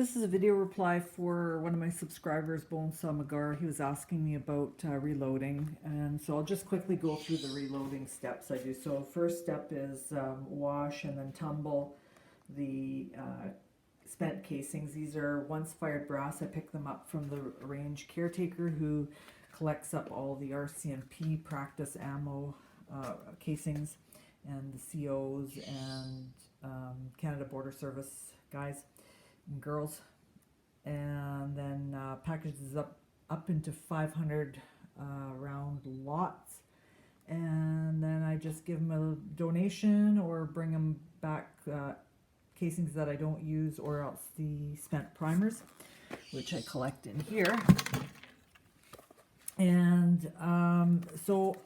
This is a video reply for one of my subscribers, Bonesaw McGar. He was asking me about reloading, and so I'll just quickly go through the reloading steps I do. So first step is wash and then tumble the spent casings. These are once fired brass. I pick them up from the range caretaker who collects up all the RCMP practice ammo casings and the COs and Canada Border Service guys and girls, and then packages up into 500 round lots, and then I just give them a donation or bring them back casings that I don't use, or else the spent primers, which I collect in here. And so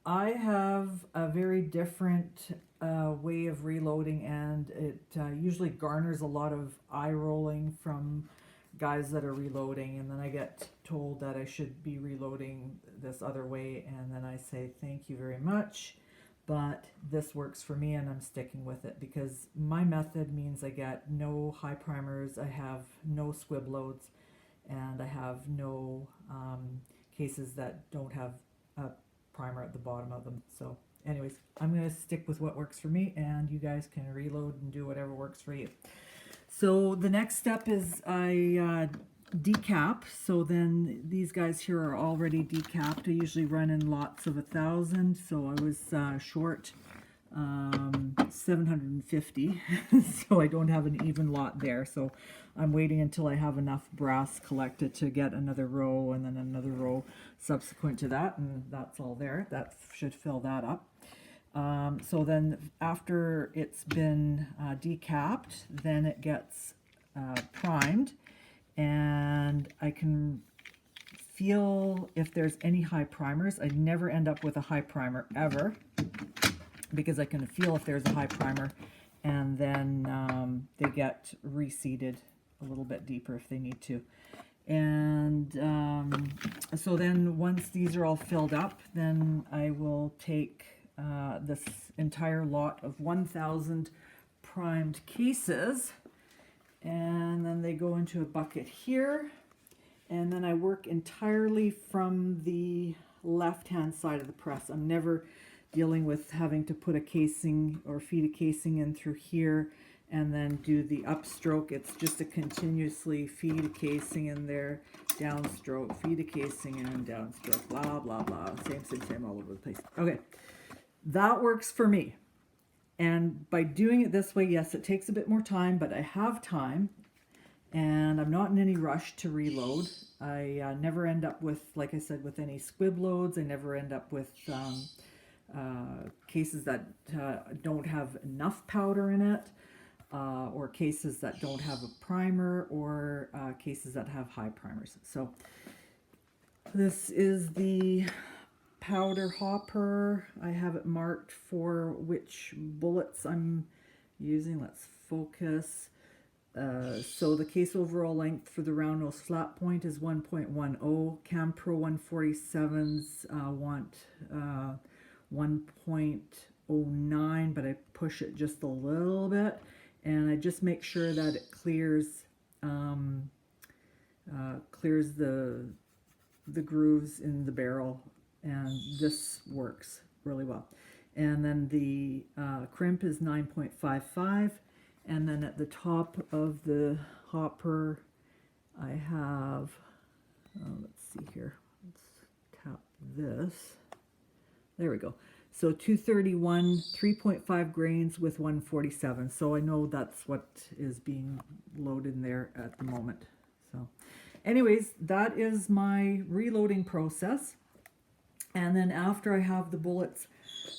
I have a very different way of reloading, and it usually garners a lot of eye rolling from guys that are reloading, and then I get told that I should be reloading this other way, and then I say thank you very much, but this works for me and I'm sticking with it because my method means I get no high primers, I have no squib loads, and I have no cases that don't have a primer at the bottom of them. So anyways, I'm going to stick with what works for me, and you guys can reload and do whatever works for you. So the next step is I decap. So then these guys here are already decapped. I usually run in lots of 1,000, so I was short 750 so I don't have an even lot there, so I'm waiting until I have enough brass collected to get another row and then another row subsequent to that, and that's all there. That should fill that up. So then after it's been decapped, then it gets primed, and I can feel if there's any high primers. I never end up with a high primer ever, because I can feel if there's a high primer, and then they get reseeded a little bit deeper if they need to. And so then once these are all filled up, then I will take this entire lot of 1,000 primed cases, and then they go into a bucket here, and then I work entirely from the left hand side of the press. I'm never dealing with having to put a casing or feed a casing in through here and then do the upstroke. It's just a continuously feed a casing in there, downstroke, feed a casing in, downstroke, blah, blah, blah. Same all over the place. Okay, that works for me. And by doing it this way, yes, it takes a bit more time, but I have time, and I'm not in any rush to reload. I never end up with, like I said, with any squib loads. I never end up with cases that don't have enough powder in it, or cases that don't have a primer, or cases that have high primers. So this is the powder hopper. I have it marked for which bullets I'm using. Let's focus. So the case overall length for the round nose flat point is 1.10. Campro 147s want 1.09, but I push it just a little bit, and I just make sure that it clears clears the grooves in the barrel, and this works really well. And then the crimp is 9.55, and then at the top of the hopper I have, let's see here, let's tap this. There we go. So 231, 3.5 grains with 147. So I know that's what is being loaded in there at the moment. So anyways, that is my reloading process. And then after I have the bullets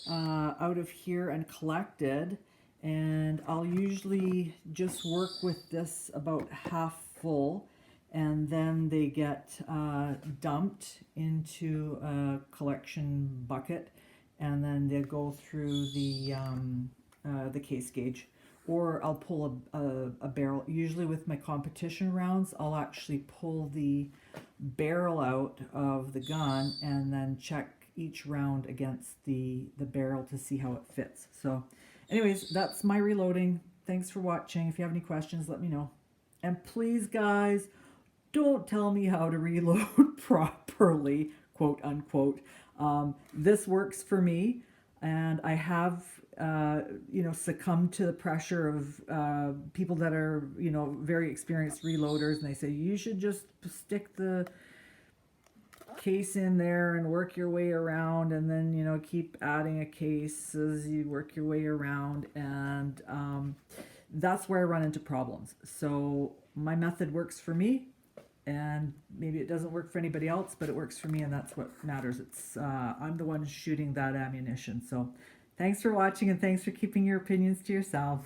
out of here and collected, and I'll usually just work with this about half full, and then they get dumped into a collection bucket, and then they go through the case gauge, or I'll pull a barrel. Usually with my competition rounds, I'll actually pull the barrel out of the gun and then check each round against the barrel to see how it fits. So anyways, that's my reloading. Thanks for watching. If you have any questions, let me know. And please, guys, don't tell me how to reload properly, quote unquote. This works for me, and I have, succumbed to the pressure of people that are, very experienced reloaders, and they say you should just stick the case in there and work your way around, and then keep adding a case as you work your way around, and that's where I run into problems. So my method works for me, and maybe it doesn't work for anybody else, but it works for me, and that's what matters. It's I'm the one shooting that ammunition. So thanks for watching, and thanks for keeping your opinions to yourself.